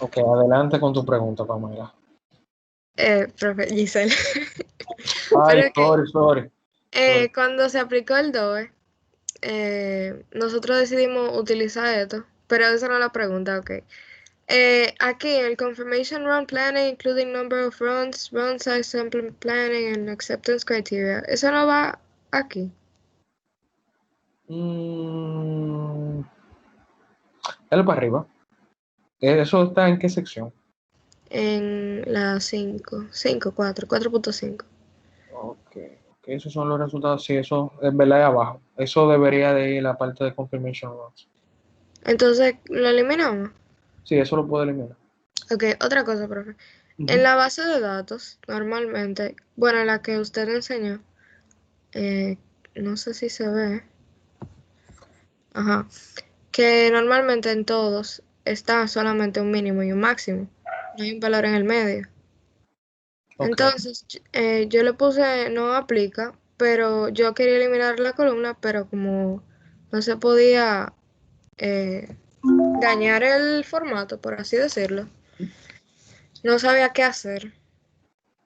Ok, adelante con tu pregunta, Pamela. Profe Giselle. Ay, Pero ok, sorry. cuando se aplicó el DOE, nosotros decidimos utilizar esto, pero esa no es la pregunta, ok. Aquí, el Confirmation Run Planning, including number of runs, run size, sample planning, and acceptance criteria. Eso no va aquí, Mm, dale para arriba. ¿Eso está en qué sección? en la 4.5. Ok, esos son los resultados. Sí, eso es verdad de abajo. Eso debería de ir en la parte de confirmation runs. Entonces, ¿lo eliminamos? Sí, eso lo puedo eliminar. Ok, otra cosa, profe. En Ujú. la base de datos, normalmente, bueno, la que usted enseñó, eh, no sé si se ve, ajá, que normalmente en todos está solamente un mínimo y un máximo, no hay un valor en el medio. Ok, Entonces, yo le puse no aplica, pero yo quería eliminar la columna, pero como no se podía dañar el formato, por así decirlo, no sabía qué hacer.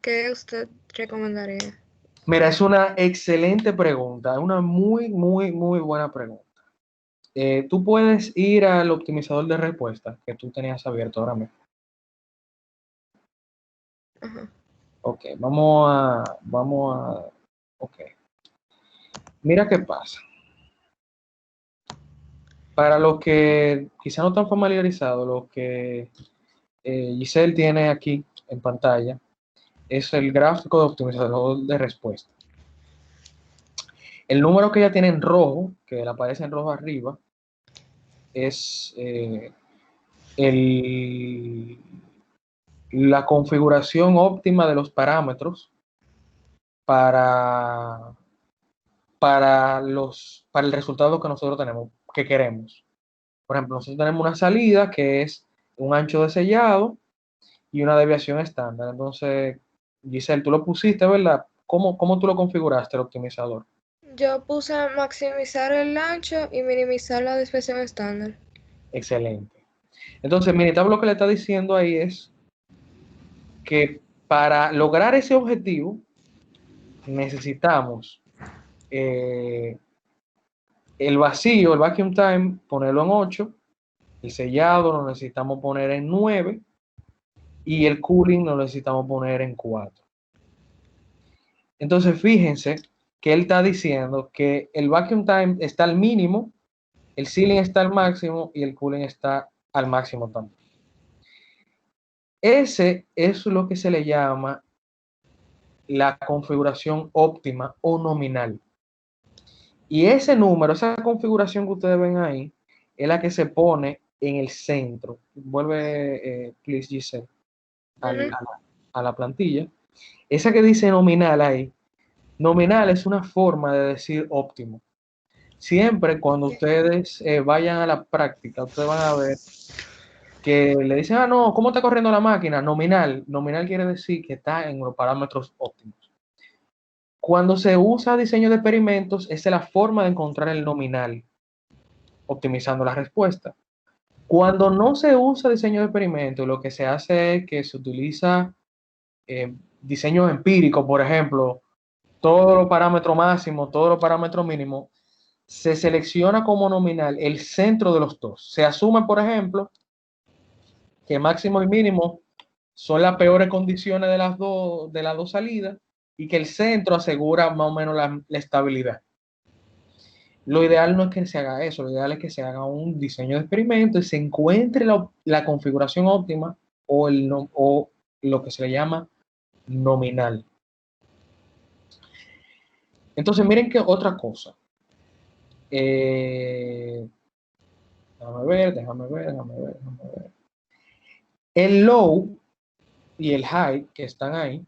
¿Qué usted recomendaría? mira, es una excelente pregunta, es una muy buena pregunta. Tú puedes ir al optimizador de respuesta que tú tenías abierto ahora mismo. Ajá. Ok, ok. Mira qué pasa. Para los que quizá no están familiarizados, lo que Giselle tiene aquí en pantalla es el gráfico de optimizador de respuesta. El número que ella tiene en rojo, que le aparece en rojo arriba, es el, la configuración óptima de los parámetros para, para el resultado que nosotros tenemos, que queremos. Por ejemplo, nosotros tenemos una salida que es un ancho de sellado y una desviación estándar. Entonces, Giselle, tú lo pusiste, ¿verdad? ¿Cómo tú lo configuraste, el optimizador? Yo puse maximizar el ancho y minimizar la dispersión estándar. Excelente. Entonces, Minitab lo que le está diciendo ahí es que para lograr ese objetivo necesitamos eh, el vacío, el vacuum time, ponerlo en 8, el sellado lo necesitamos poner en 9 y el cooling lo necesitamos poner en 4. Entonces, fíjense que él está diciendo que el vacuum time está al mínimo, el sealing está al máximo y el cooling está al máximo también. Ese es lo que se le llama la configuración óptima o nominal. Y ese número, esa configuración que ustedes ven ahí, es la que se pone en el centro. Vuelve, please, Giselle, Ujú. a la plantilla. Esa que dice nominal ahí, nominal es una forma de decir óptimo. Siempre cuando ustedes vayan a la práctica, ustedes van a ver que le dicen, ah, no, ¿cómo está corriendo la máquina? Nominal. Nominal quiere decir que está en los parámetros óptimos. Cuando se usa diseño de experimentos, esa es la forma de encontrar el nominal, optimizando la respuesta. Cuando no se usa diseño de experimentos, lo que se hace es que se utiliza diseño empírico, por ejemplo, todos los parámetros máximos, todos los parámetros mínimos, se selecciona como nominal el centro de los dos. Se asume, por ejemplo, que máximo y mínimo son las peores condiciones de las dos salidas y que el centro asegura más o menos la estabilidad. Lo ideal no es que se haga eso, lo ideal es que se haga un diseño de experimento y se encuentre la configuración óptima o, o lo que se le llama nominal. Entonces, miren que otra cosa. Eh, déjame ver. El low y el high que están ahí,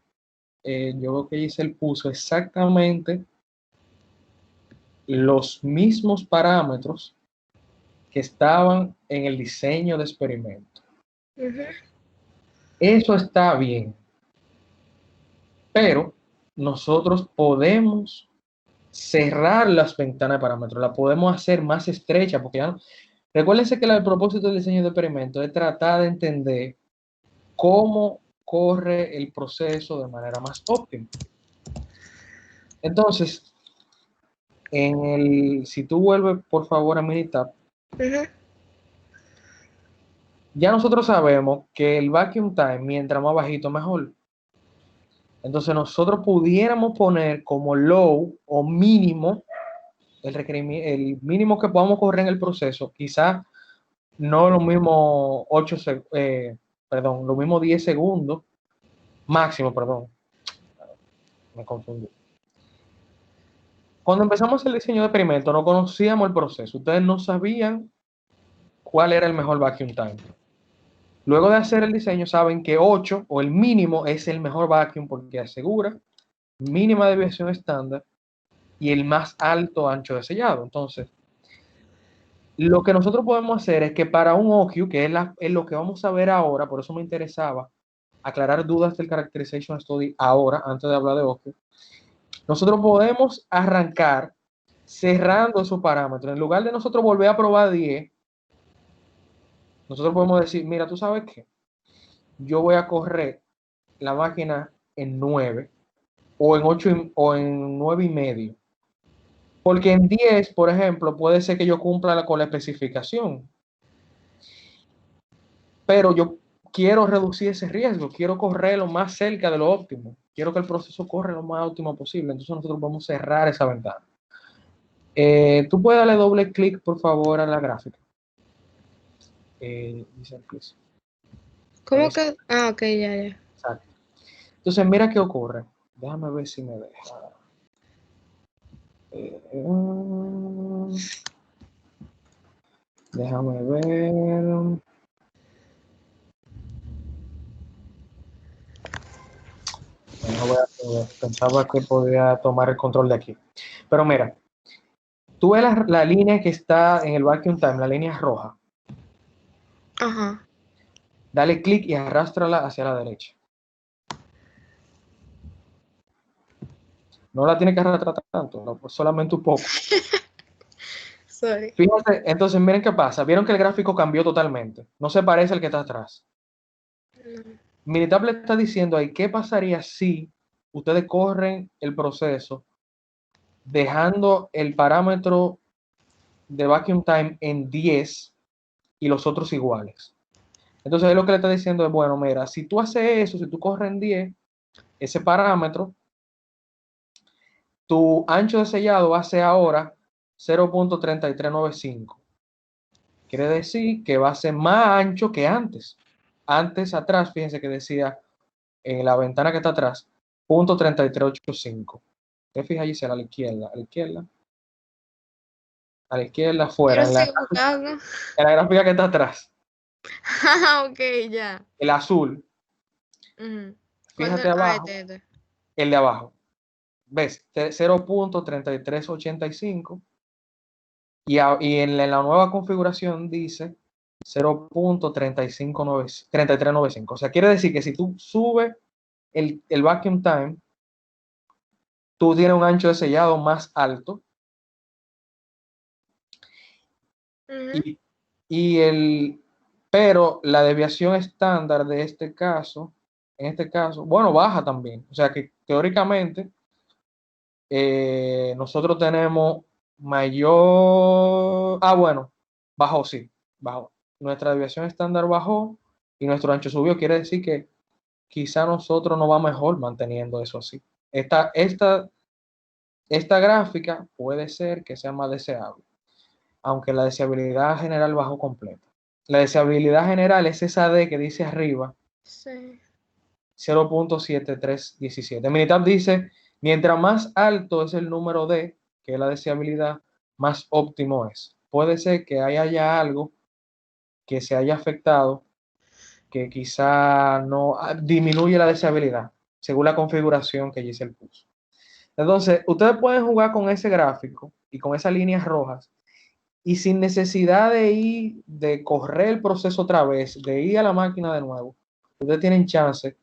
yo creo que Giselle puso exactamente los mismos parámetros que estaban en el diseño de experimento. Ujú. Eso está bien, pero nosotros podemos cerrar las ventanas de parámetros, la podemos hacer más estrecha, porque ya no, recuérdense que el propósito del diseño de experimento es tratar de entender cómo corre el proceso de manera más óptima. Entonces, si tú vuelves por favor a Minitab, ya nosotros sabemos que el vacuum time, mientras más bajito, mejor. Entonces nosotros pudiéramos poner como low o mínimo el mínimo que podamos correr en el proceso, quizás no lo mismo 10 segundos, máximo, perdón, me confundí. Cuando empezamos el diseño de experimento, no conocíamos el proceso, ustedes no sabían cuál era el mejor vacuum time. Luego de hacer el diseño, saben que 8 o el mínimo es el mejor vacuum porque asegura mínima desviación estándar y el más alto ancho de sellado. Entonces, lo que nosotros podemos hacer es que para un OQ, que es lo que vamos a ver ahora, por eso me interesaba aclarar dudas del Characterization Study ahora, antes de hablar de OQ, nosotros podemos arrancar cerrando esos parámetros. En lugar de nosotros volver a probar 10, nosotros podemos decir, mira, ¿tú sabes qué? Yo voy a correr la máquina en 9 o en 8 o en 9 y medio. Porque en 10, por ejemplo, puede ser que yo cumpla con la especificación. Pero yo quiero reducir ese riesgo, quiero correr lo más cerca de lo óptimo, quiero que el proceso corra lo más óptimo posible, entonces nosotros vamos a cerrar esa ventana. Tú puedes darle doble clic, por favor, a la gráfica. ¿Cómo que? Ah, ok, ya. Exacto. Entonces, mira qué ocurre. Déjame ver si me deja. Déjame ver. Pensaba que podía tomar el control de aquí. Pero mira, tú ves la línea que está en el vacuum time, la línea roja. Ajá. Dale clic y arrástrala hacia la derecha. No la tiene que arrastrar tanto, no, pues solamente un poco. Sorry. Fíjense, entonces miren qué pasa. Vieron que el gráfico cambió totalmente. No se parece al que está atrás. Minitab le está diciendo ahí qué pasaría si ustedes corren el proceso dejando el parámetro de vacuum time en 10 y los otros iguales. Entonces lo que le está diciendo es, bueno, mira, si tú haces eso, si tú corres en 10, ese parámetro, tu ancho de sellado va a ser ahora 0.3395. Quiere decir que va a ser más ancho que antes. Antes, atrás, fíjense que decía en la ventana que está atrás, .3385. ¿Te fijas, Gisela? A la izquierda, a la izquierda, a la izquierda, afuera, Yo sigo buscando. en la gráfica que está atrás, Ok, ya. el azul, ¿Cuál fíjate de? Ah, abajo, el de abajo. ¿Ves? 0.3385 y en la nueva configuración dice 0.3395. O sea, quiere decir que si tú subes el vacuum time, tú tienes un ancho de sellado más alto pero la desviación estándar de este caso, en este caso, bueno, baja también. O sea que teóricamente nosotros tenemos mayor, bueno, bajó, sí, bajó. Nuestra desviación estándar bajó y nuestro ancho subió. Quiere decir que quizá nosotros nos va mejor manteniendo eso así. Esta gráfica puede ser que sea más deseable, aunque la deseabilidad general bajó completa. La deseabilidad general es esa D que dice arriba, Sí. 0.7317. Minitab dice, mientras más alto es el número D, que es la deseabilidad, más óptimo es. Puede ser que haya algo que se haya afectado, que quizá no disminuye la deseabilidad, según la configuración que Giselle puso. Entonces, ustedes pueden jugar con ese gráfico y con esas líneas rojas y sin necesidad de correr el proceso otra vez, de ir a la máquina de nuevo, ustedes tienen chance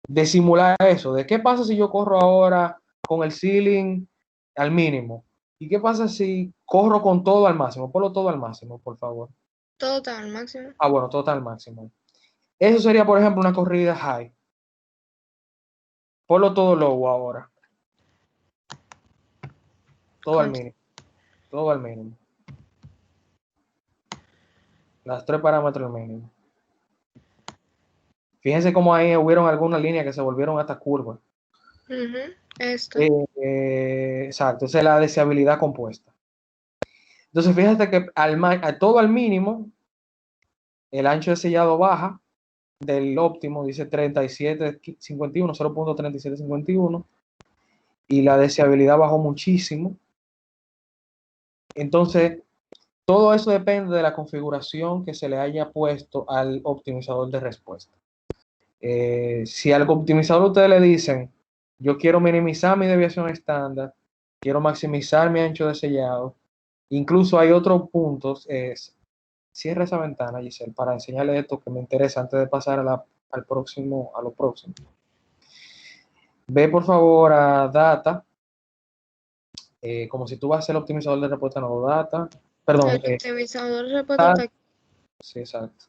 de simular eso, de qué pasa si yo corro ahora con el ceiling al mínimo, y qué pasa si corro con todo al máximo. Ponlo todo al máximo, por favor. Todo está al máximo. Bueno, todo está al máximo. Eso sería, por ejemplo, una corrida high. Ponlo todo low ahora. Todo al mínimo. Todo al mínimo. Las 3 parámetros al mínimo. Fíjense cómo ahí hubieron algunas líneas que se volvieron hasta curvas. Esto. Exacto, esa es la deseabilidad compuesta. Entonces, fíjate que a todo al mínimo, el ancho de sellado baja del óptimo, dice 3751, 0.3751, y la deseabilidad bajó muchísimo. Entonces, todo eso depende de la configuración que se le haya puesto al optimizador de respuesta. Si al optimizador ustedes le dicen, yo quiero minimizar mi desviación estándar, quiero maximizar mi ancho de sellado, incluso hay otros puntos, cierra esa ventana, Giselle, para enseñarle esto que me interesa antes de pasar a lo próximo. Ve por favor a Data, como si tú vas a ser el optimizador de respuesta, no Data, perdón. El optimizador de respuesta está aquí. Sí, exacto.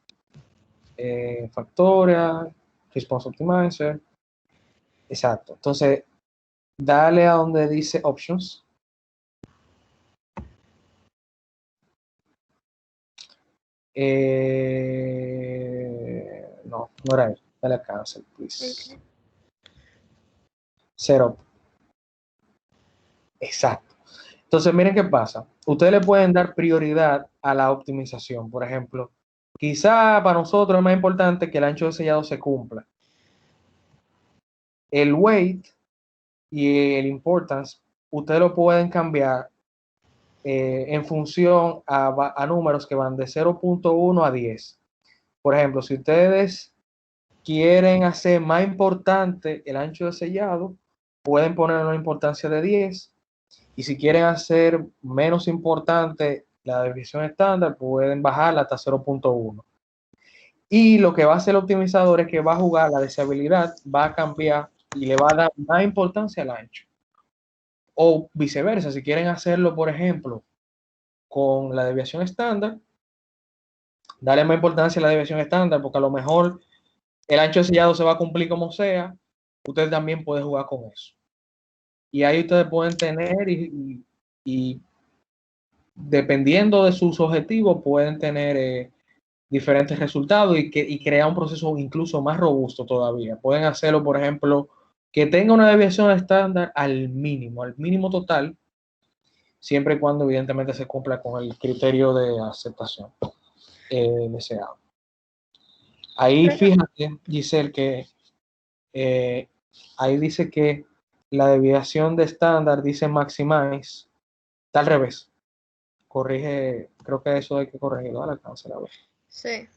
Factorial, Response Optimizer. Exacto. Entonces, dale a donde dice Options. No era él. Dale a Cancel, please. Okay. Setup. Exacto. Entonces, miren qué pasa. Ustedes le pueden dar prioridad a la optimización. Por ejemplo, quizá para nosotros es más importante que el ancho de sellado se cumpla. El weight y el importance, ustedes lo pueden cambiar en función a números que van de 0.1 a 10. Por ejemplo, si ustedes quieren hacer más importante el ancho de sellado, pueden poner una importancia de 10. Y si quieren hacer menos importante la desviación estándar, pueden bajarla hasta 0.1. Y lo que va a hacer el optimizador es que va a jugar la deseabilidad, va a cambiar y le va a dar más importancia al ancho. O viceversa, si quieren hacerlo, por ejemplo, con la desviación estándar, darle más importancia a la desviación estándar, porque a lo mejor el ancho de sellado se va a cumplir como sea, usted también puede jugar con eso. Y ahí ustedes pueden tener y dependiendo de sus objetivos, pueden tener diferentes resultados y crear un proceso incluso más robusto todavía. Pueden hacerlo, por ejemplo, que tenga una desviación estándar al mínimo total, siempre y cuando evidentemente se cumpla con el criterio de aceptación deseado. Ahí fíjate, Giselle, que ahí dice que la desviación de estándar dice maximize, está al revés. Corrige, creo que eso hay que corregirlo al alcance, la verdad. Sí.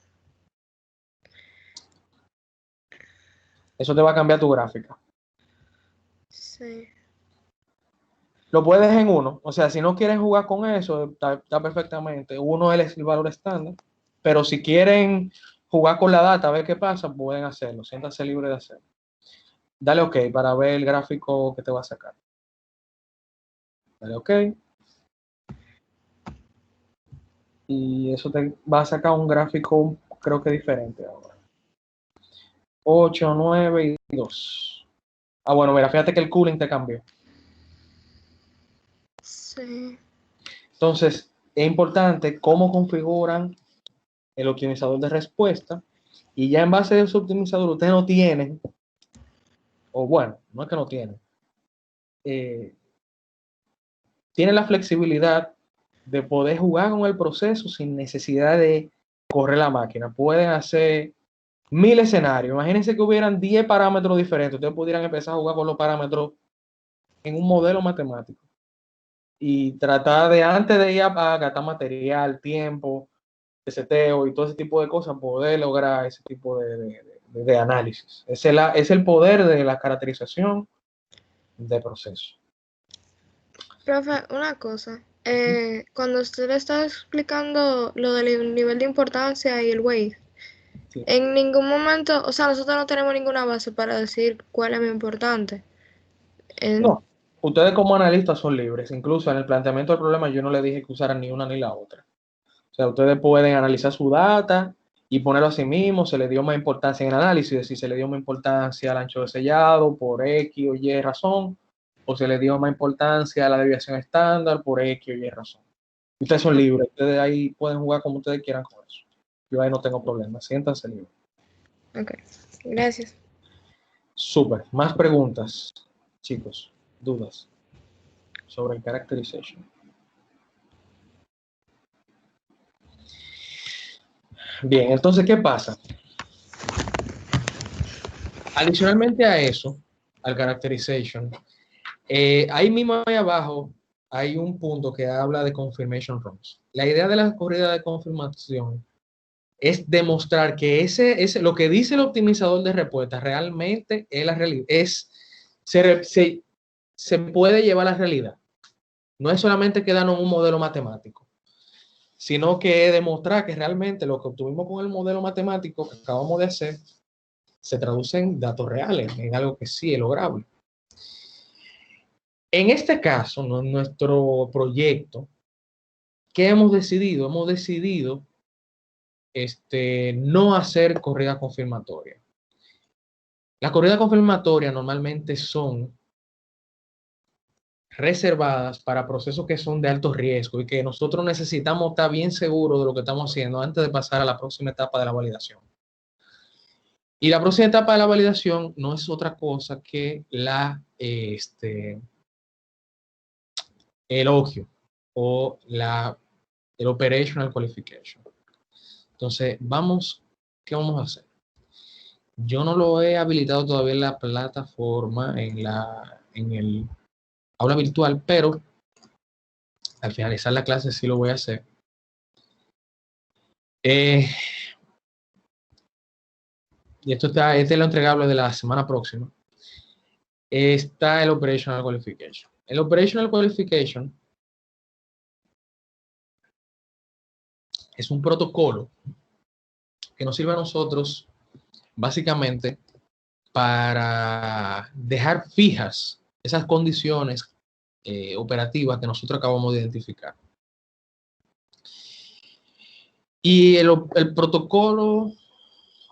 Eso te va a cambiar tu gráfica. Sí. Lo puedes en 1. O sea, si no quieren jugar con eso, está perfectamente. 1 es el valor estándar. Pero si quieren jugar con la data, a ver qué pasa, pueden hacerlo. Siéntanse libre de hacerlo. Dale OK para ver el gráfico que te va a sacar. Dale OK. Y eso te va a sacar un gráfico, creo que diferente ahora. 8, 9 y 2. Ah, bueno, mira, fíjate que el cooling te cambió. Sí. Entonces, es importante cómo configuran el optimizador de respuesta. Y ya en base a ese optimizador, ustedes no tienen, o bueno, no es que no tienen, tienen la flexibilidad de poder jugar con el proceso sin necesidad de correr la máquina. Pueden hacer 1000 escenarios. Imagínense que hubieran 10 parámetros diferentes. Ustedes pudieran empezar a jugar con los parámetros en un modelo matemático y tratar de, antes de ir a gastar material, tiempo, seteo y todo ese tipo de cosas, poder lograr ese tipo de análisis. Es el poder de la caracterización de proceso. Profe, una cosa. Cuando usted está explicando lo del nivel de importancia y el weight, Sí. en ningún momento, o sea, nosotros no tenemos ninguna base para decir cuál es más importante. No, ustedes como analistas son libres. Incluso en el planteamiento del problema yo no les dije que usaran ni una ni la otra. O sea, ustedes pueden analizar su data y ponerlo así mismo, se le dio más importancia en el análisis, si se le dio más importancia al ancho de sellado por X o Y razón, o se le dio más importancia a la desviación estándar por X o Y razón. Ustedes son libres, ustedes ahí pueden jugar como ustedes quieran con eso. Yo ahí no tengo problema, siéntanse libres. Ok, gracias. Súper. Más preguntas, chicos, dudas sobre el characterization. Bien, entonces, ¿qué pasa? Adicionalmente a eso, al characterization, ahí mismo ahí abajo hay un punto que habla de confirmation runs. La idea de la corrida de confirmación es demostrar que lo que dice el optimizador de respuesta realmente es la realidad, se puede llevar a la realidad. No es solamente quedarnos en un modelo matemático, sino que es demostrar que realmente lo que obtuvimos con el modelo matemático que acabamos de hacer se traduce en datos reales, en algo que sí es lograble. En este caso, en nuestro proyecto, ¿qué hemos decidido? Hemos decidido no hacer corrida confirmatoria. Las corridas confirmatorias normalmente son reservadas para procesos que son de alto riesgo y que nosotros necesitamos estar bien seguros de lo que estamos haciendo antes de pasar a la próxima etapa de la validación. Y la próxima etapa de la validación no es otra cosa que el OQ o el Operational Qualification. Entonces, ¿qué vamos a hacer? Yo no lo he habilitado todavía en la plataforma, en el aula virtual, pero al finalizar la clase sí lo voy a hacer. Y este es lo entregable de la semana próxima. Está el Operational Qualification. El Operational Qualification es un protocolo que nos sirve a nosotros básicamente para dejar fijas esas condiciones operativas que nosotros acabamos de identificar. Y el protocolo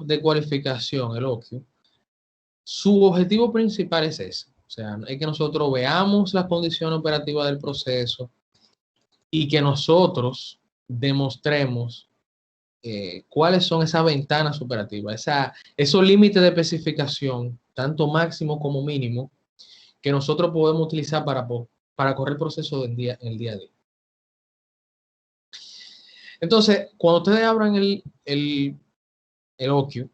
de cualificación, el OQ, su objetivo principal es ese. O sea, es que nosotros veamos las condiciones operativas del proceso y que nosotros demostremos cuáles son esas ventanas operativas, esos límites de especificación, tanto máximo como mínimo, que nosotros podemos utilizar para correr el proceso en el día a día. Entonces, cuando ustedes abran el OQ,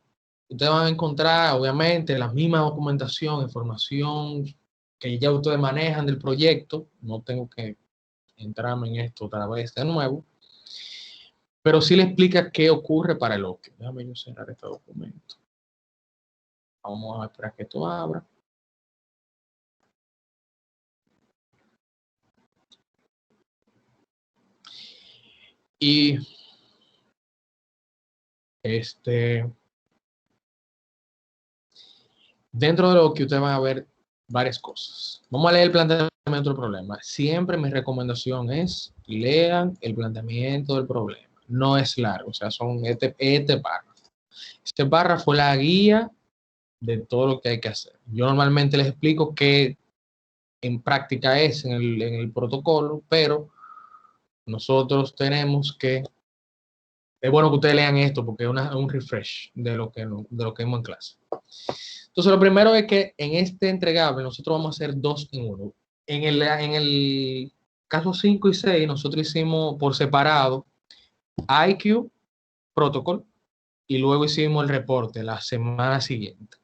ustedes van a encontrar, obviamente, la misma documentación, información que ya ustedes manejan del proyecto. No tengo que entrarme en esto otra vez de nuevo, pero sí le explica qué ocurre para el OQ. Déjame yo cerrar este documento. Vamos a esperar que esto abra. Y dentro de lo que ustedes van a ver varias cosas. Vamos a leer el planteamiento del problema. Siempre mi recomendación es lean el planteamiento del problema. No es largo, o sea, son este párrafo. Este párrafo fue la guía de todo lo que hay que hacer. Yo normalmente les explico qué en práctica es en el protocolo, pero nosotros tenemos que... Es bueno que ustedes lean esto porque es un refresh de lo que vemos en clase. Entonces, lo primero es que en este entregable nosotros vamos a hacer 2 en 1. En el caso 5 y 6, nosotros hicimos por separado IQ, protocol, y luego hicimos el reporte la semana siguiente.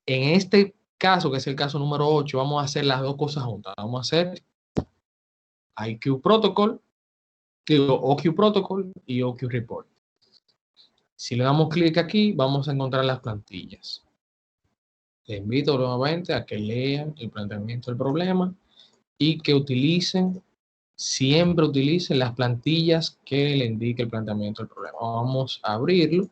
En este caso, que es el caso número 8, vamos a hacer las dos cosas juntas. Vamos a hacer IQ protocol, OQ protocol y OQ report. Si le damos clic aquí, vamos a encontrar las plantillas. Les invito nuevamente a que lean el planteamiento del problema y que siempre utilicen las plantillas que le indique el planteamiento del problema. Vamos a abrirlo.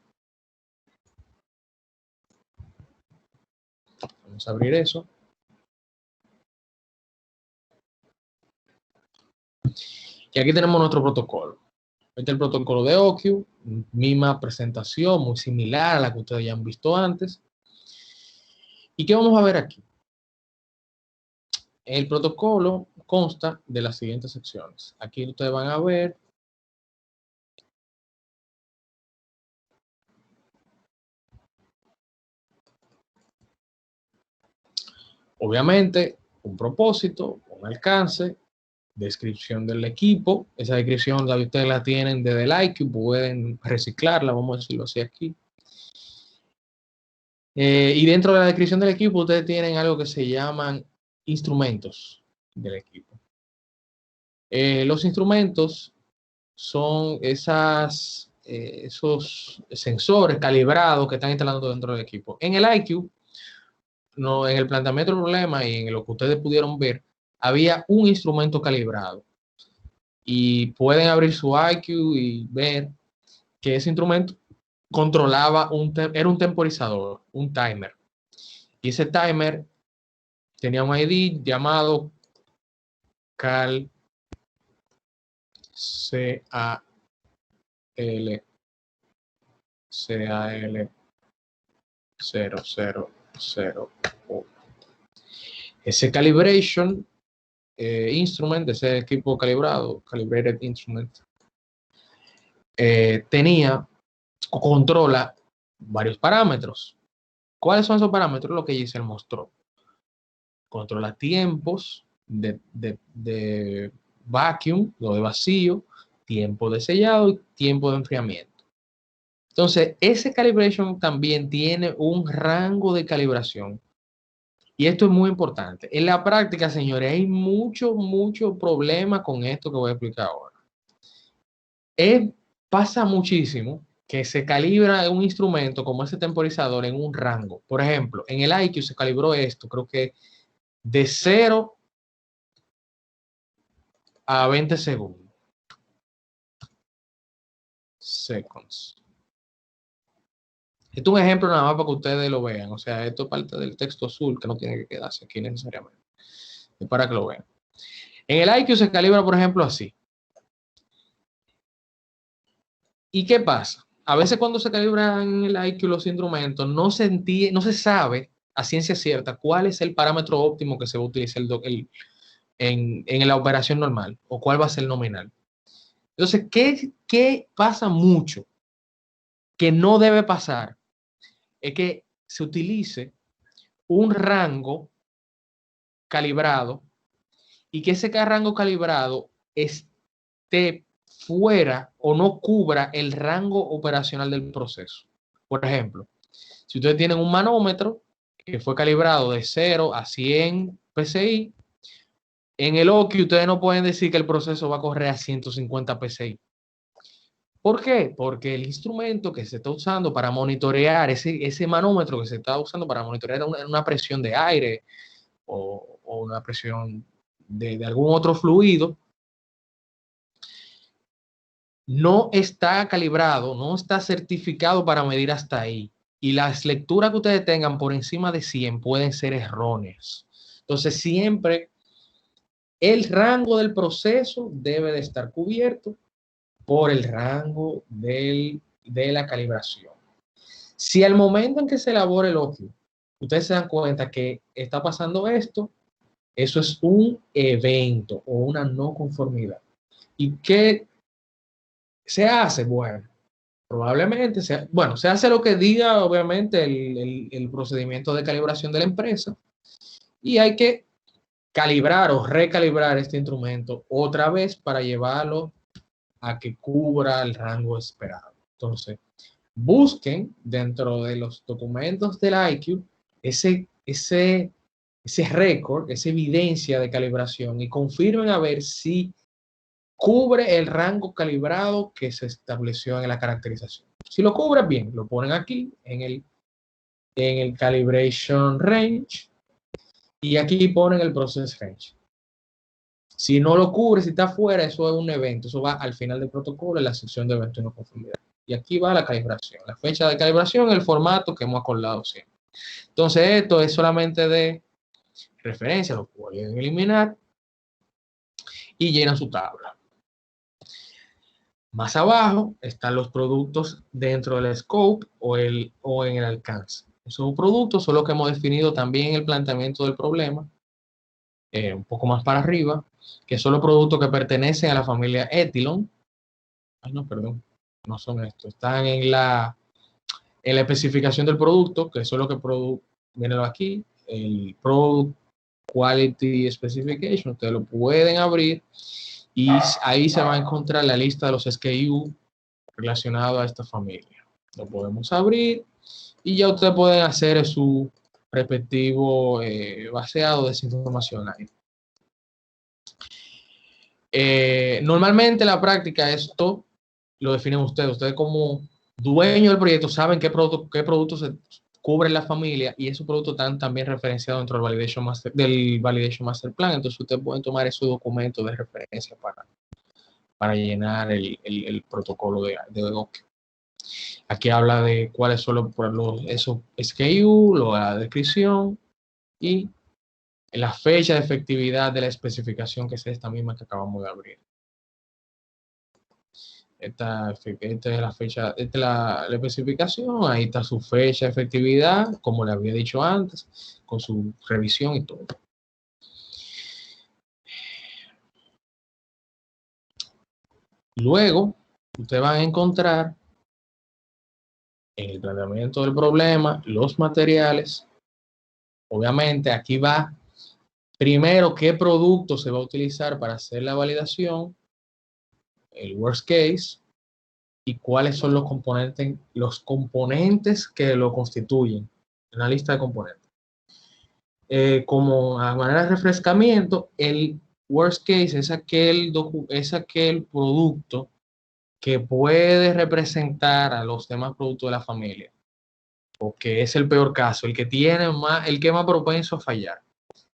Vamos a abrir eso. Y aquí tenemos nuestro protocolo. Este es el protocolo de OQ, misma presentación, muy similar a la que ustedes ya han visto antes. ¿Y qué vamos a ver aquí? El protocolo consta de las siguientes secciones. Aquí ustedes van a ver obviamente un propósito, un alcance, descripción del equipo. Esa descripción ustedes la tienen desde el IQ, pueden reciclarla, vamos a decirlo así aquí. Y dentro de la descripción del equipo ustedes tienen algo que se llaman instrumentos del equipo. Los instrumentos son esos sensores calibrados que están instalando dentro del equipo. En el IQ, no, en el planteamiento del problema y en lo que ustedes pudieron ver, había un instrumento calibrado. Y pueden abrir su IQ y ver que ese instrumento controlaba era un temporizador, un timer. Y ese timer tenía un ID llamado CAL CAL 000. Ese calibration instrument, ese equipo calibrado, calibrated instrument, tenía o controla varios parámetros. ¿Cuáles son esos parámetros? Lo que Giselle mostró. Controla tiempos de vacuum, o de vacío, tiempo de sellado y tiempo de enfriamiento. Entonces, ese calibration también tiene un rango de calibración. Y esto es muy importante. En la práctica, señores, hay mucho problema con esto que voy a explicar ahora. Pasa muchísimo que se calibra un instrumento como ese temporizador en un rango. Por ejemplo, en el IQ se calibró esto, creo que de 0 a 20 segundos. Seconds. Esto es un ejemplo nada más para que ustedes lo vean. O sea, esto es parte del texto azul que no tiene que quedarse aquí necesariamente. Es para que lo vean. En el IQ se calibra, por ejemplo, así. ¿Y qué pasa? A veces cuando se calibran en el IQ los instrumentos, no se sabe a ciencia cierta cuál es el parámetro óptimo que se va a utilizar en la operación normal o cuál va a ser el nominal. Entonces, ¿qué pasa mucho? Que no debe pasar es que se utilice un rango calibrado y que ese rango calibrado esté fuera o no cubra el rango operacional del proceso. Por ejemplo, si ustedes tienen un manómetro que fue calibrado de 0 a 100 PSI, en el OQ ustedes no pueden decir que el proceso va a correr a 150 PSI. ¿Por qué? Porque el instrumento que se está usando para monitorear, ese manómetro que se está usando para monitorear una presión de aire o una presión de algún otro fluido, no está calibrado, no está certificado para medir hasta ahí. Y las lecturas que ustedes tengan por encima de 100 pueden ser erróneas. Entonces, siempre el rango del proceso debe de estar cubierto por el rango de la calibración. Si al momento en que se elabora el OQ, ustedes se dan cuenta que está pasando esto, eso es un evento o una no conformidad. ¿Y qué se hace? Bueno, probablemente se hace lo que diga, obviamente, el procedimiento de calibración de la empresa y hay que calibrar o recalibrar este instrumento otra vez para llevarlo a que cubra el rango esperado. Entonces, busquen dentro de los documentos del IQ ese récord, esa evidencia de calibración y confirmen a ver si cubre el rango calibrado que se estableció en la caracterización. Si lo cubre, bien, lo ponen aquí en el calibration range y aquí ponen el process range. Si no lo cubre, si está fuera, eso es un evento, eso va al final del protocolo en la sección de evento y no conformidad. Y aquí va la calibración, la fecha de calibración, el formato que hemos acordado siempre. Entonces, esto es solamente de referencia, lo pueden eliminar y llenan su tabla. Más abajo están los productos dentro del scope o en el alcance. Esos productos son los que hemos definido también en el planteamiento del problema, un poco más para arriba, que son los productos que pertenecen a la familia Ethylon. Ay, no, perdón, no son estos. Están en la especificación del producto, que eso es lo que mírenlo aquí, el Product Quality Specification. Ustedes lo pueden abrir y ahí se va a encontrar la lista de los SKU relacionados a esta familia. Lo podemos abrir y ya ustedes pueden hacer su respectivo vaciado de esa información ahí. Normalmente en la práctica esto lo definen ustedes. Ustedes como dueño del proyecto saben qué productos se cubren la familia y esos productos están también referenciados dentro del Validation Master Plan. Entonces ustedes pueden tomar esos documentos de referencia para llenar el protocolo de OKQ. Aquí habla de cuáles son esos SKU, la descripción y la fecha de efectividad de la especificación, que es esta misma que acabamos de abrir. Esta es la fecha, esta es la especificación, ahí está su fecha de efectividad, como le había dicho antes, con su revisión y todo. Luego, ustedes van a encontrar en el planteamiento del problema los materiales. Obviamente, aquí va primero qué producto se va a utilizar para hacer la validación, el worst case, y cuáles son los componentes que lo constituyen, una lista de componentes. Como a manera de refrescamiento, el worst case es aquel producto que puede representar a los demás productos de la familia, o que es el peor caso, el que es más propenso a fallar.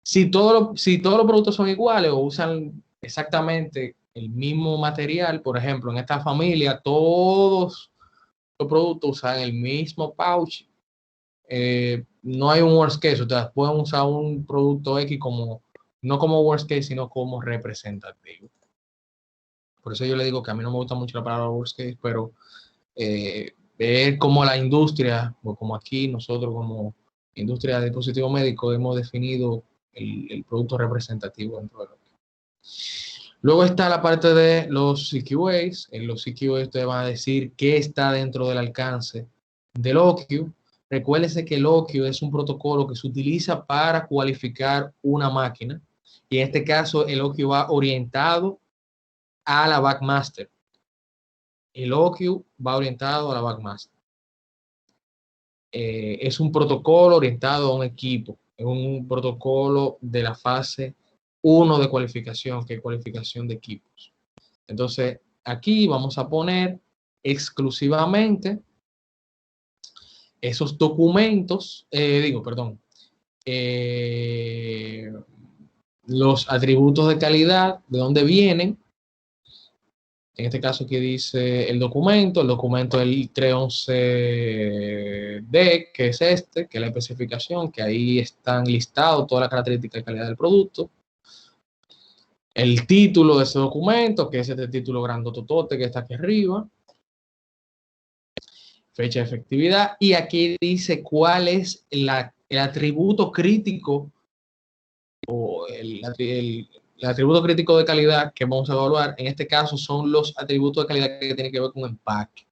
Si todos los productos son iguales o usan exactamente el mismo material, por ejemplo, en esta familia todos los productos usan el mismo pouch, no hay un worst case. Ustedes pueden usar un producto X no como worst case, sino como representativo. Por eso yo le digo que a mí no me gusta mucho la palabra worst case, pero ver cómo la industria, o como aquí nosotros como industria de dispositivos médicos hemos definido el producto representativo dentro de lo que. Luego está la parte de los CQAs. En los CQAs ustedes van a decir qué está dentro del alcance del OQ. Recuérdense que el OQ es un protocolo que se utiliza para cualificar una máquina. Y en este caso el OQ va orientado a la Backmaster. El OQ va orientado a la Backmaster. Es un protocolo orientado a un equipo. Es un protocolo de la fase 1 de cualificación, que es cualificación de equipos. Entonces, aquí vamos a poner exclusivamente esos documentos, los atributos de calidad, de dónde vienen. En este caso aquí dice el documento es el 311D, que es que es la especificación, que ahí están listados todas las características de calidad del producto. El título de ese documento, que es este título grandototote que está aquí arriba. Fecha de efectividad. Y aquí dice cuál es el atributo crítico o el atributo crítico de calidad que vamos a evaluar. En este caso son los atributos de calidad que tienen que ver con empaque.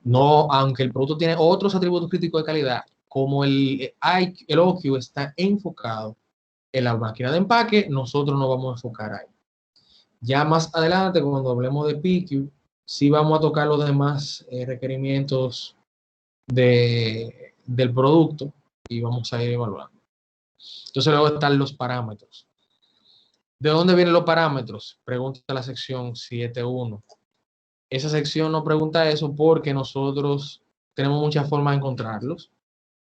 No, aunque el producto tiene otros atributos críticos de calidad, como el OQ está enfocado en la máquina de empaque, nosotros nos vamos a enfocar ahí. Ya más adelante, cuando hablemos de PQ, sí vamos a tocar los demás requerimientos del producto y vamos a ir evaluando. Entonces luego están los parámetros. ¿De dónde vienen los parámetros? Pregunta la sección 7.1. Esa sección nos pregunta eso porque nosotros tenemos muchas formas de encontrarlos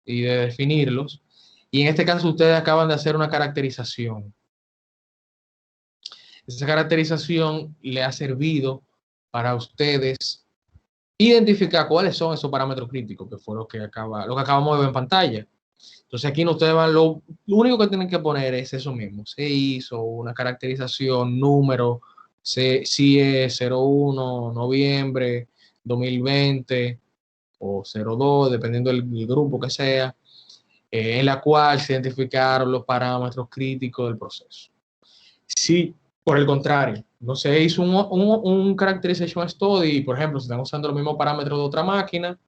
y de definirlos. Y en este caso ustedes acaban de hacer una caracterización. Esa caracterización le ha servido para ustedes identificar cuáles son esos parámetros críticos, que fue lo que acabamos de ver en pantalla. Entonces aquí ustedes van, lo único que tienen que poner es eso mismo. Se hizo una caracterización, número, si es 01 noviembre 2020 o 02, dependiendo del grupo que sea, en la cual se identificaron los parámetros críticos del proceso. Si, por el contrario, no se hizo un Characterization Study, por ejemplo, si están usando los mismos parámetros de otra máquina,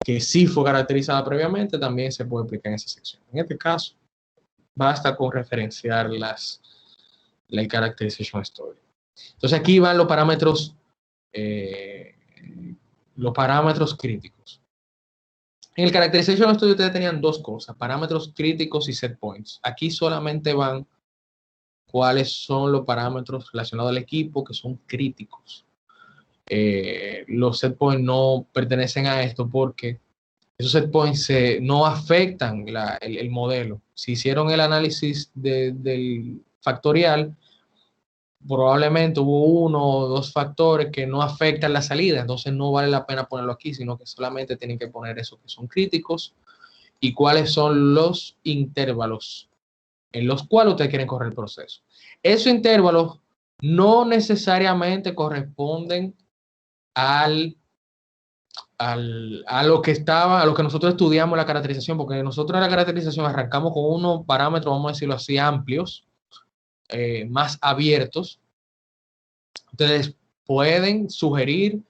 que sí fue caracterizada previamente, también se puede aplicar en esa sección. En este caso, basta con referenciar la Characterization Study. Entonces aquí van los parámetros críticos. En el Characterization Study ustedes tenían dos cosas, parámetros críticos y set points. Aquí solamente van cuáles son los parámetros relacionados al equipo que son críticos. Los set points no pertenecen a esto porque esos set points no afectan el modelo. Si hicieron el análisis del factorial, probablemente hubo uno o dos factores que no afectan la salida, entonces no vale la pena ponerlo aquí, sino que solamente tienen que poner esos que son críticos y cuáles son los intervalos en los cuales ustedes quieren correr el proceso. Esos intervalos no necesariamente corresponden a lo que nosotros estudiamos la caracterización, porque nosotros en la caracterización arrancamos con unos parámetros, vamos a decirlo así, amplios, más abiertos. Ustedes pueden sugerir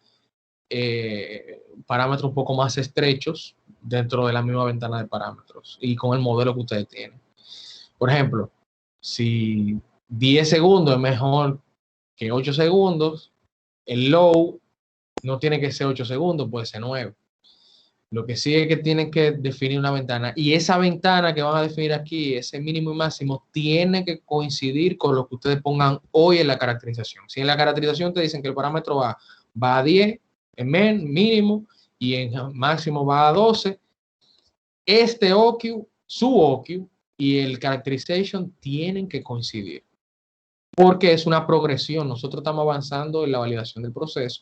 parámetros un poco más estrechos dentro de la misma ventana de parámetros y con el modelo que ustedes tienen. Por ejemplo, si 10 segundos es mejor que 8 segundos, el low no tiene que ser 8 segundos, puede ser 9. Lo que sí es que tienen que definir una ventana y esa ventana que van a definir aquí, ese mínimo y máximo, tiene que coincidir con lo que ustedes pongan hoy en la caracterización. Si en la caracterización te dicen que el parámetro va a 10 en mínimo y en máximo va a 12, este OQ, su OQ y el characterization tienen que coincidir porque es una progresión. Nosotros estamos avanzando en la validación del proceso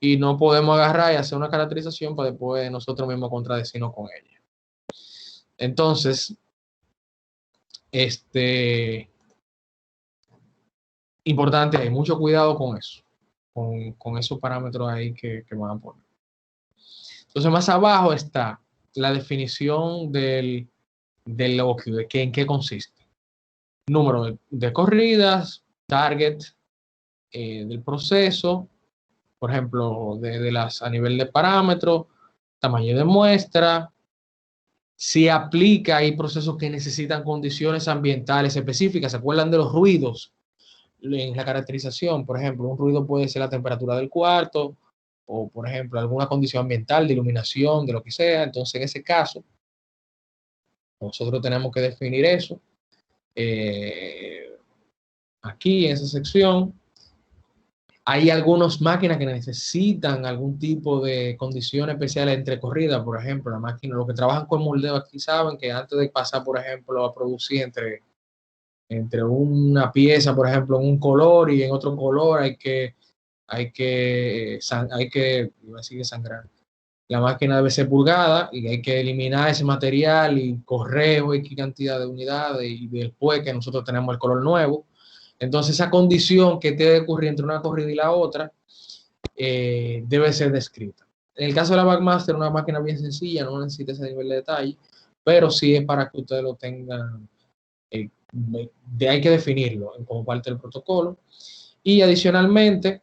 y no podemos agarrar y hacer una caracterización para después nosotros mismos contradecirnos con ella. Entonces, importante, hay mucho cuidado con eso, con esos parámetros ahí que van a poner. Entonces, más abajo está la definición del OQ, de en qué consiste. Número de corridas, target del proceso, por ejemplo, a nivel de parámetros, tamaño de muestra. Si aplica, hay procesos que necesitan condiciones ambientales específicas. ¿Se acuerdan de los ruidos en la caracterización? Por ejemplo, un ruido puede ser la temperatura del cuarto o, por ejemplo, alguna condición ambiental de iluminación, de lo que sea. Entonces, en ese caso, nosotros tenemos que definir eso. Aquí, en esa sección, hay algunas máquinas que necesitan algún tipo de condiciones especiales entre corridas. Por ejemplo, la máquina, los que trabajan con moldeo aquí saben que antes de pasar, por ejemplo, a producir entre una pieza, por ejemplo, en un color y en otro color, hay que iba a decir que sangrar. La máquina debe ser purgada y hay que eliminar ese material y correr X cantidad de unidades y después que nosotros tenemos el color nuevo. Entonces, esa condición que debe ocurrir entre una corrida y la otra debe ser descrita. En el caso de la Backmaster, una máquina bien sencilla, no necesita ese nivel de detalle, pero sí es para que ustedes lo tengan, hay que definirlo como parte del protocolo. Y adicionalmente,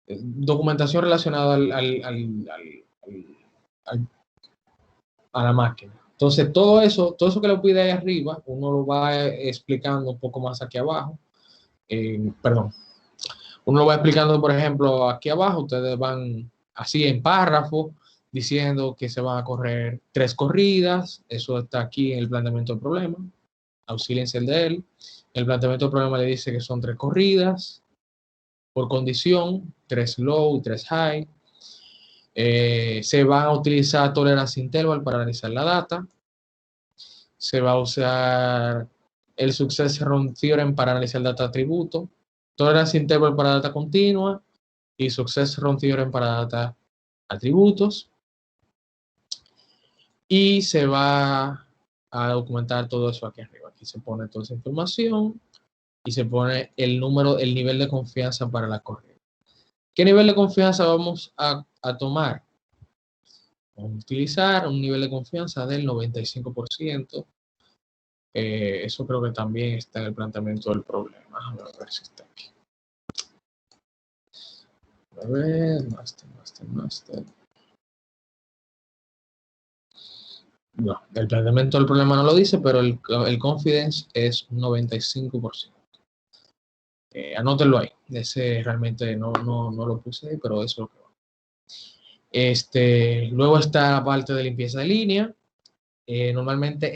documentación relacionada a la máquina. Entonces, todo eso que le pide ahí arriba, uno lo va explicando un poco más aquí abajo. Uno lo va explicando, por ejemplo, aquí abajo, ustedes van así en párrafo, diciendo que se van a correr 3 corridas, eso está aquí en el planteamiento del problema, auxíliense el de él. El planteamiento del problema le dice que son 3 corridas, por condición, 3 low y 3 high. Se van a utilizar tolerance interval para analizar la data. Se va a usar el success run theorem para analizar data atributo. Tolerance interval para data continua y success run theorem para data atributos. Y se va a documentar todo eso aquí arriba. Aquí se pone toda esa información y se pone el nivel de confianza para la corrida. ¿Qué nivel de confianza vamos a tomar? Vamos a utilizar un nivel de confianza del 95%. Eso creo que también está en el planteamiento del problema. A ver si está aquí. A ver, master. No, el planteamiento del problema no lo dice, pero el confidence es 95%. Anótenlo ahí. Ese realmente no lo puse ahí, pero eso es lo que va. Luego está la parte de limpieza de línea. Normalmente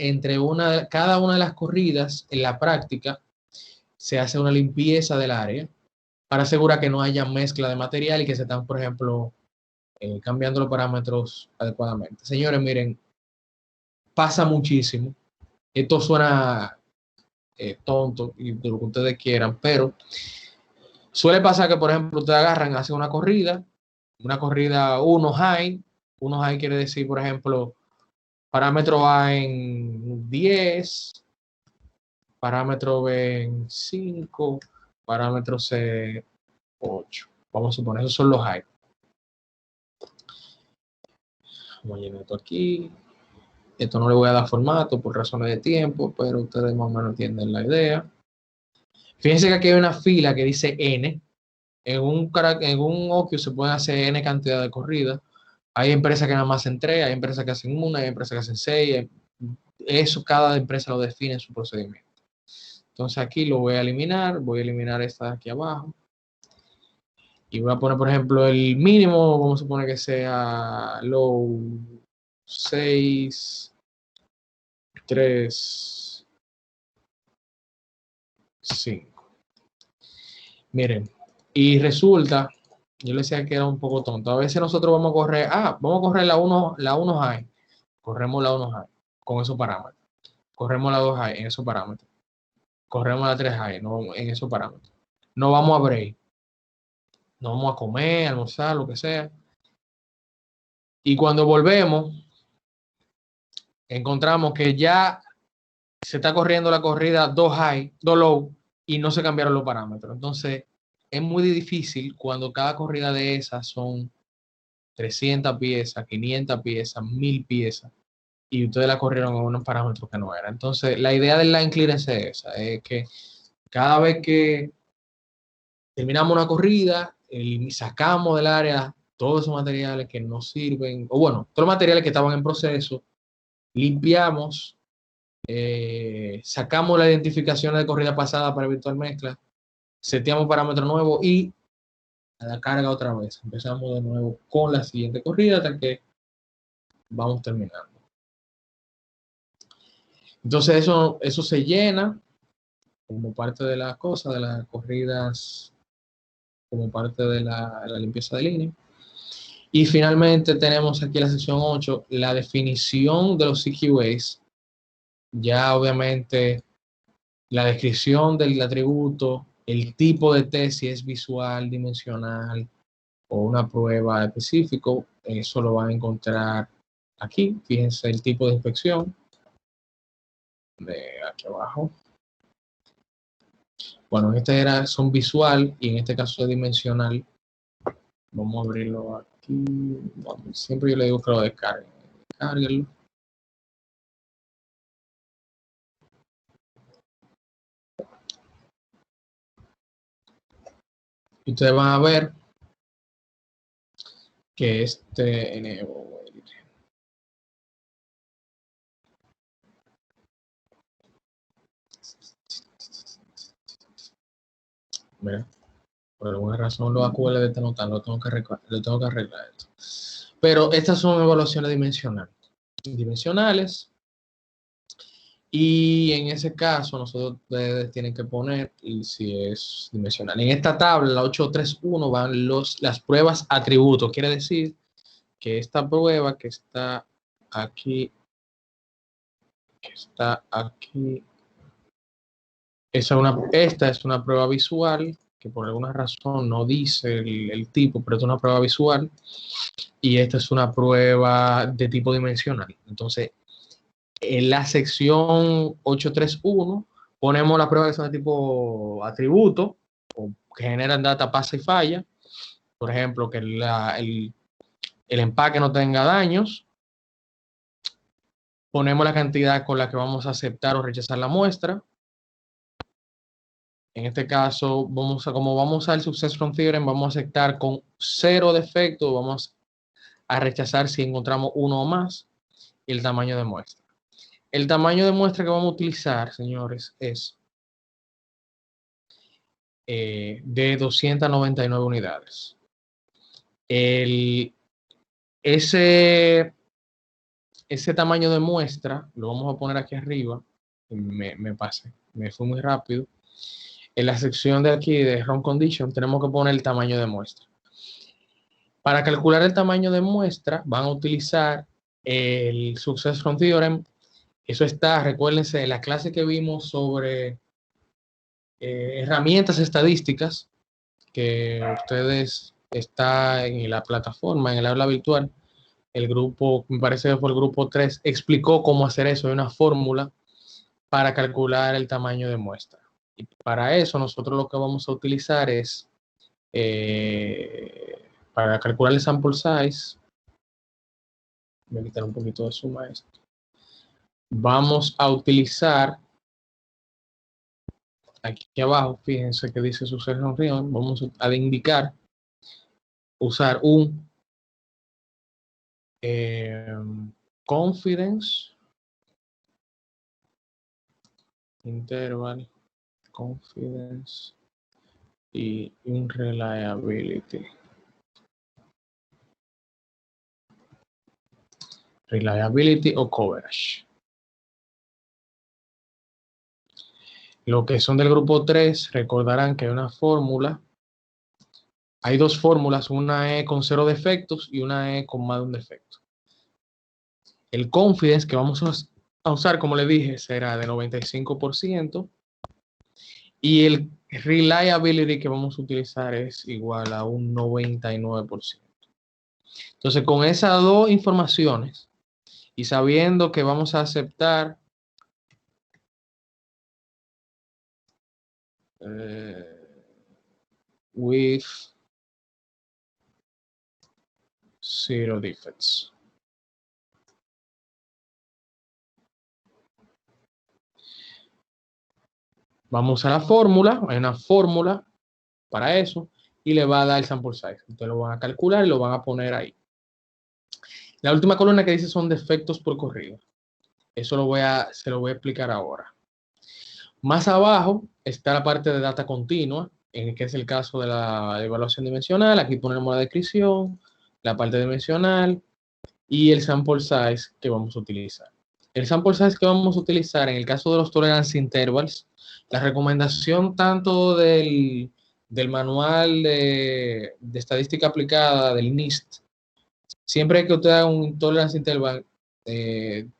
cada una de las corridas en la práctica se hace una limpieza del área para asegurar que no haya mezcla de material y que se están, por ejemplo, cambiando los parámetros adecuadamente. Señores, miren, pasa muchísimo. Esto suena tonto y de lo que ustedes quieran, pero suele pasar que, por ejemplo, ustedes agarran, hacen una corrida 1 high. 1 high quiere decir, por ejemplo, parámetro A en 10, parámetro B en 5, parámetro C 8. Vamos a suponer, esos son los high. Vamos a llenar esto aquí. Esto no le voy a dar formato por razones de tiempo, pero ustedes más o menos entienden la idea. Fíjense que aquí hay una fila que dice N. En un OQ se pueden hacer N cantidad de corridas. Hay empresas que nada más hacen 3, hay empresas que hacen 1, hay empresas que hacen 6. Eso cada empresa lo define en su procedimiento. Entonces aquí lo voy a eliminar. Voy a eliminar esta de aquí abajo. Y voy a poner, por ejemplo, el mínimo. Vamos a suponer que sea low 6, 3, 5. Miren, y resulta, yo le decía que era un poco tonto. A veces nosotros vamos a correr la 1 high. Corremos la 1 high con esos parámetros. Corremos la 2 high en esos parámetros. Corremos la 3 high en esos parámetros. No vamos a break. No vamos a comer, almorzar, lo que sea. Y cuando volvemos, encontramos que ya se está corriendo la corrida 2 high, 2 low, y no se cambiaron los parámetros. Entonces, es muy difícil cuando cada corrida de esas son 300 piezas, 500 piezas, 1000 piezas, y ustedes la corrieron con unos parámetros que no eran. Entonces, la idea del line clearance es esa, es que cada vez que terminamos una corrida, sacamos del área todos esos materiales que no sirven, o bueno, todos los materiales que estaban en proceso, limpiamos, sacamos la identificación de corrida pasada para virtual mezcla, seteamos parámetro nuevo y a la carga otra vez. Empezamos de nuevo con la siguiente corrida hasta que vamos terminando. Entonces eso se llena como parte de las cosas, de las corridas, como parte de la limpieza de línea. Y finalmente tenemos aquí la sección 8, la definición de los CQAs. Ya obviamente la descripción del atributo, el tipo de test, si es visual, dimensional o una prueba específico, eso lo van a encontrar aquí. Fíjense el tipo de inspección de aquí abajo. Bueno, son visual y en este caso es dimensional. Vamos a abrirlo aquí. Bueno, siempre yo le digo que lo descarguen. Descárguenlo. Y ustedes van a ver que mira, por alguna razón los AQL de esta nota lo tengo que arreglar esto. Pero estas son evaluaciones dimensionales. Y en ese caso, ustedes tienen que poner y si es dimensional. En esta tabla, la 831, van las pruebas atributos. Quiere decir que esta prueba que está aquí, esta es una prueba visual que por alguna razón no dice el tipo, pero es una prueba visual. Y esta es una prueba de tipo dimensional. Entonces, En la sección 831 ponemos las pruebas que son de tipo atributo, o que generan data pasa y falla. Por ejemplo, que el empaque no tenga daños. Ponemos la cantidad con la que vamos a aceptar o rechazar la muestra. En este caso, como vamos al Success from Theorem, vamos a aceptar con 0 defectos, vamos a rechazar si encontramos uno o más, y el tamaño de muestra. El tamaño de muestra que vamos a utilizar, señores, es de 299 unidades. Ese tamaño de muestra lo vamos a poner aquí arriba. Me pasé, me fui muy rápido. En la sección de aquí de Run Condition tenemos que poner el tamaño de muestra. Para calcular el tamaño de muestra van a utilizar el Success from Theorem. Eso está, recuérdense, en la clase que vimos sobre herramientas estadísticas, que ustedes está en la plataforma, en el aula virtual. El grupo, me parece que fue el grupo 3, explicó cómo hacer eso, de una fórmula para calcular el tamaño de muestra. Y para eso nosotros lo que vamos a utilizar es, para calcular el sample size, voy a quitar un poquito de suma a esto. Vamos a utilizar, aquí abajo, fíjense que dice Success from Theorem, vamos a indicar, usar un confidence interval, confidence y un reliability. Reliability o coverage. Lo que son del grupo 3 recordarán que hay una fórmula. Hay dos fórmulas, una es con 0 defectos y una es con más de un defecto. El confidence que vamos a usar, como le dije, será de 95%. Y el reliability que vamos a utilizar es igual a un 99%. Entonces, con esas dos informaciones y sabiendo que vamos a aceptar with 0 defects. Vamos a la fórmula, hay una fórmula para eso, y le va a dar el sample size. Ustedes lo van a calcular y lo van a poner ahí. La última columna que dice son defectos por corrido. Eso se lo voy a explicar ahora. Más abajo está la parte de data continua, en que es el caso de la evaluación dimensional. Aquí ponemos la descripción, la parte dimensional y el sample size que vamos a utilizar. El sample size que vamos a utilizar en el caso de los tolerance intervals, la recomendación tanto del manual de estadística aplicada, del NIST, siempre que usted haga un tolerance interval,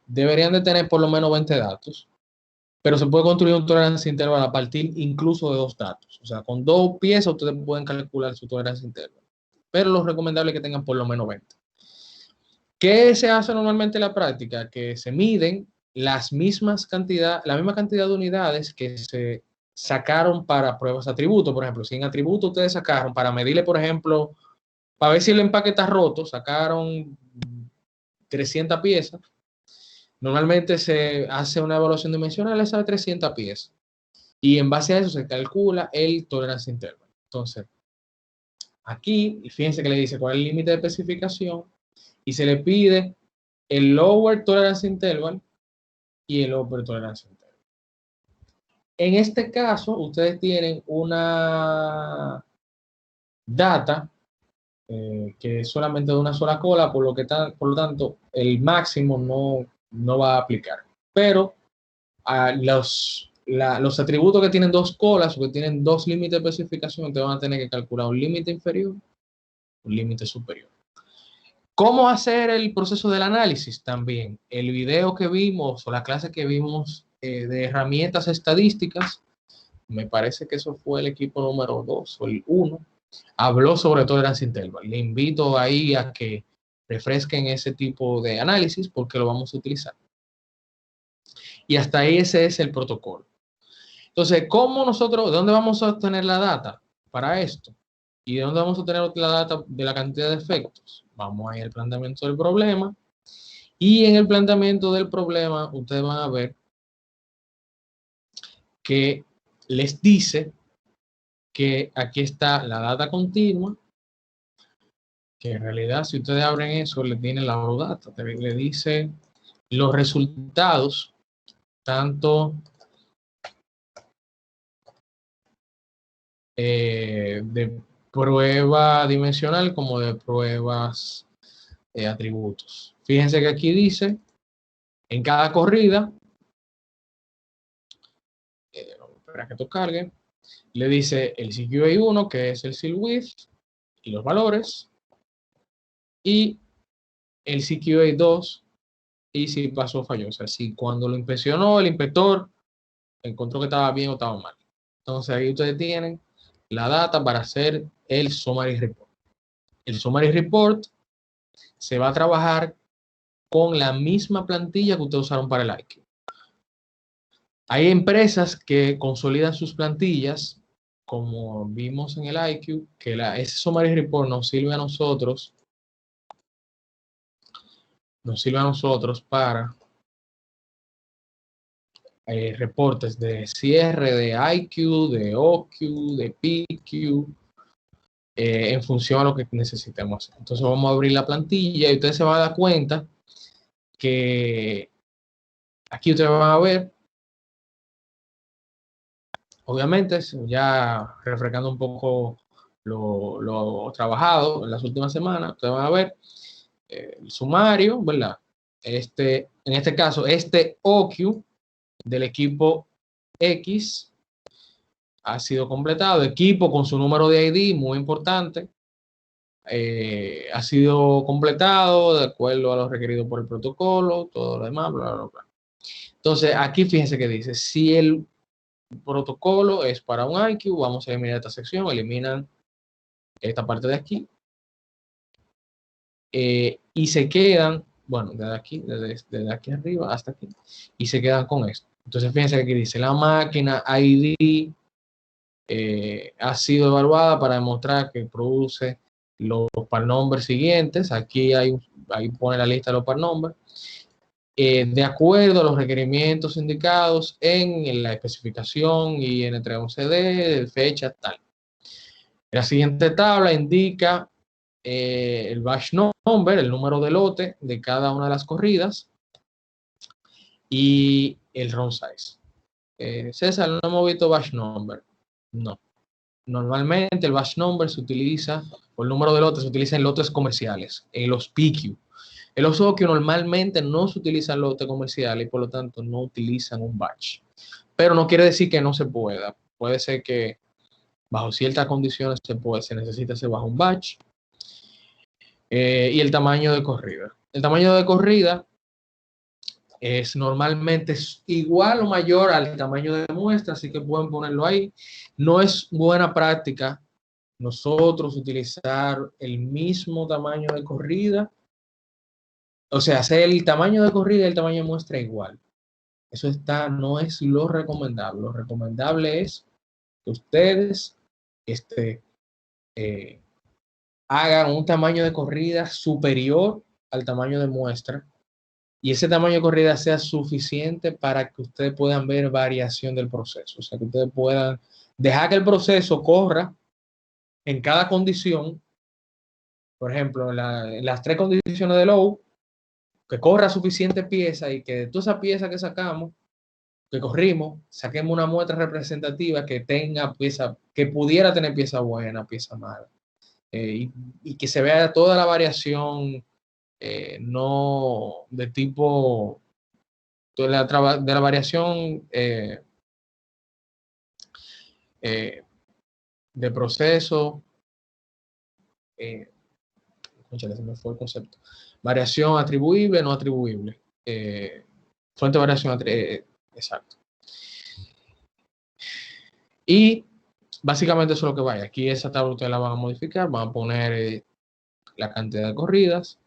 deberían de tener por lo menos 20 datos, pero se puede construir un tolerance interval a partir incluso de 2 datos. O sea, con 2 piezas ustedes pueden calcular su tolerance interval, pero lo recomendable es que tengan por lo menos 20. ¿Qué se hace normalmente en la práctica? Que se miden la misma cantidad de unidades que se sacaron para pruebas de atributo. Por ejemplo, si en atributo ustedes sacaron para medirle, por ejemplo, para ver si el empaque está roto, sacaron 300 piezas. Normalmente se hace una evaluación dimensional esa de 300 piezas. Y en base a eso se calcula el tolerance interval. Entonces, aquí, fíjense que le dice cuál es el límite de especificación y se le pide el lower tolerance interval y el upper tolerance interval. En este caso, ustedes tienen una data que es solamente de una sola cola, por lo tanto, el máximo no va a aplicar. Pero los atributos que tienen 2 colas o que tienen 2 límites de especificación, te van a tener que calcular un límite inferior, un límite superior. ¿Cómo hacer el proceso del análisis? También el video que vimos o la clase que vimos de herramientas estadísticas, me parece que eso fue el equipo número 2 o el 1, habló sobre tolerance interval. Le invito ahí a que refresquen ese tipo de análisis porque lo vamos a utilizar. Y hasta ahí ese es el protocolo. Entonces, ¿cómo nosotros, de dónde vamos a obtener la data para esto? ¿Y de dónde vamos a obtener la data de la cantidad de efectos? Vamos a ir al planteamiento del problema. Y en el planteamiento del problema, ustedes van a ver que les dice que aquí está la data continua, que en realidad si ustedes abren eso, le tienen la raw data, le dice los resultados, tanto de prueba dimensional como de pruebas atributos. Fíjense que aquí dice, en cada corrida, para que esto cargue, le dice el CQA1, que es el seal width, y los valores, y el CQA2, y si pasó o falló. O sea, si cuando lo inspeccionó el inspector encontró que estaba bien o estaba mal. Entonces ahí ustedes tienen la data para hacer el summary report. El summary report se va a trabajar con la misma plantilla que ustedes usaron para el IQ. Hay empresas que consolidan sus plantillas, como vimos en el IQ, que ese summary report nos sirve a nosotros para reportes de cierre, de IQ, de OQ, de PQ, en función a lo que necesitemos. Entonces vamos a abrir la plantilla y ustedes se van a dar cuenta que aquí ustedes van a ver, obviamente, ya refrescando un poco lo trabajado en las últimas semanas, ustedes van a ver el sumario, ¿verdad? En este caso, este OQ del equipo X ha sido completado. Equipo con su número de ID, muy importante. Ha sido completado de acuerdo a lo requerido por el protocolo, todo lo demás, bla, bla, bla. Entonces, aquí fíjense que dice, si el protocolo es para un IQ, vamos a eliminar esta sección, eliminan esta parte de aquí. Y se quedan, bueno, desde aquí, desde aquí arriba hasta aquí, y se quedan con esto. Entonces, fíjense que aquí dice, la máquina ID ha sido evaluada para demostrar que produce los part numbers siguientes. Aquí ahí pone la lista de los part numbers. De acuerdo a los requerimientos indicados en la especificación IN311D, fecha tal. La siguiente tabla indica el batch number, el número de lote de cada una de las corridas y el run size. César, no hemos visto batch number. No. Normalmente el batch number se utiliza, o el número de lotes se utiliza en lotes comerciales, en los PQ. En los OQ normalmente no se utilizan lotes comerciales y por lo tanto no utilizan un batch. Pero no quiere decir que no se pueda. Puede ser que bajo ciertas condiciones se necesita hacer bajo un batch. Y el tamaño de corrida. El tamaño de corrida es normalmente igual o mayor al tamaño de muestra, así que pueden ponerlo ahí. No es buena práctica nosotros utilizar el mismo tamaño de corrida, o sea, hacer el tamaño de corrida y el tamaño de muestra igual. Eso no es lo recomendable. Lo recomendable es que ustedes hagan un tamaño de corrida superior al tamaño de muestra y ese tamaño de corrida sea suficiente para que ustedes puedan ver variación del proceso. O sea, que ustedes puedan dejar que el proceso corra en cada condición. Por ejemplo, en las tres condiciones de low, que corra suficiente pieza y que de toda esa pieza que sacamos, que corrimos, saquemos una muestra representativa que tenga pieza, que pudiera tener pieza buena, pieza mala. Y que se vea toda la variación, no de tipo, de la variación de proceso, se me fue el concepto, variación atribuible, no atribuible, fuente de variación, exacto. Y básicamente eso es lo que vaya. Aquí esa tabla ustedes la van a modificar, van a poner la cantidad de corridas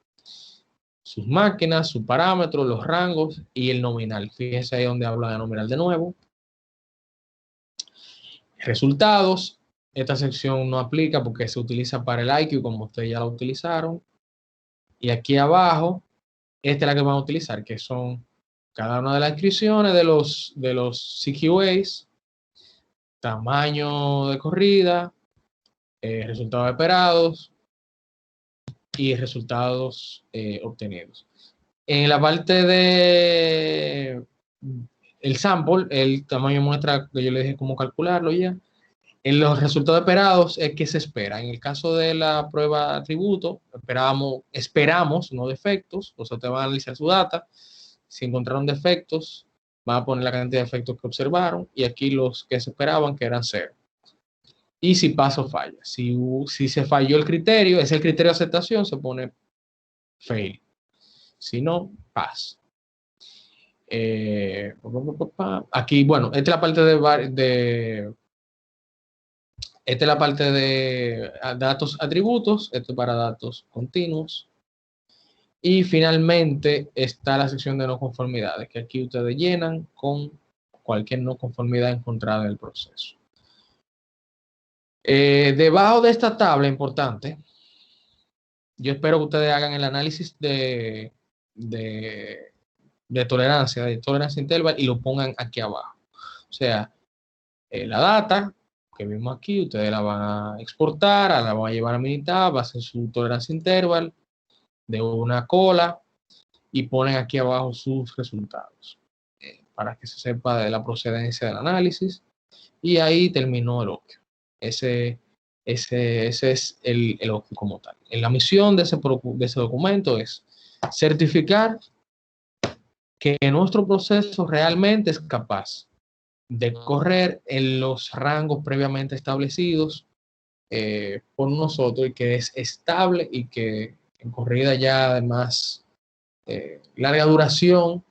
sus máquinas, sus parámetros, los rangos y el nominal. Fíjense ahí donde habla de nominal de nuevo. Resultados. Esta sección no aplica porque se utiliza para el IQ, como ustedes ya lo utilizaron. Y aquí abajo, esta es la que van a utilizar, que son cada una de las inscripciones de los CQAs, tamaño de corrida, resultados esperados y resultados obtenidos. En la parte de el sample, el tamaño muestra que yo les dije cómo calcularlo ya. En los resultados esperados es que se espera. En el caso de la prueba de atributo, esperamos, no defectos. O sea, te van a analizar su data. Si encontraron defectos, van a poner la cantidad de defectos que observaron. Y aquí los que se esperaban, que eran 0. Y si pasa o falla. Si se falló el criterio, es el criterio de aceptación, se pone fail. Si no, pass. Aquí, bueno, esta es la parte esta es la parte de datos atributos, esto es para datos continuos. Y finalmente está la sección de no conformidades, que aquí ustedes llenan con cualquier no conformidad encontrada en el proceso. Debajo de esta tabla importante, yo espero que ustedes hagan el análisis de tolerancia interval y lo pongan aquí abajo. O sea, la data que vimos aquí, ustedes la van a exportar, la van a llevar a Minitab, hacen su tolerancia interval de una cola y ponen aquí abajo sus resultados para que se sepa de la procedencia del análisis. Y ahí terminó el OQ. Ese es el OQ como tal. La misión de ese documento es certificar que nuestro proceso realmente es capaz de correr en los rangos previamente establecidos por nosotros y que es estable y que en corrida ya de más larga duración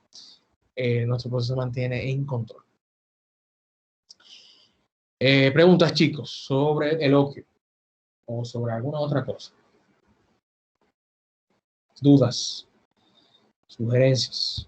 nuestro proceso se mantiene en control. Preguntas, chicos, sobre el OQ o sobre alguna otra cosa. Dudas, sugerencias.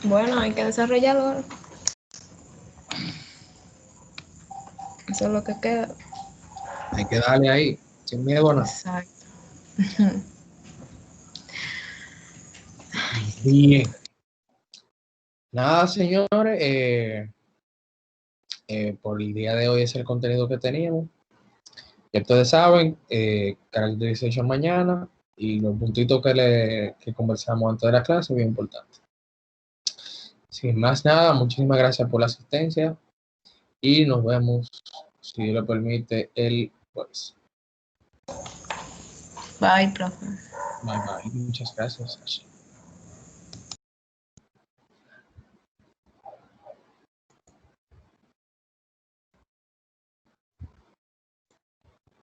Bueno, hay que desarrollarlo. Eso es lo que queda. Hay que darle ahí, sin miedo a nada. Exacto. Bien. Nada, señores. Por el día de hoy es el contenido que teníamos. Ya ustedes saben, characterization mañana y los puntitos que conversamos antes de la clase, bien importante. Sin más nada, muchísimas gracias por la asistencia y nos vemos, si Dios lo permite, el jueves. Bye, profe. Bye, bye. Muchas gracias.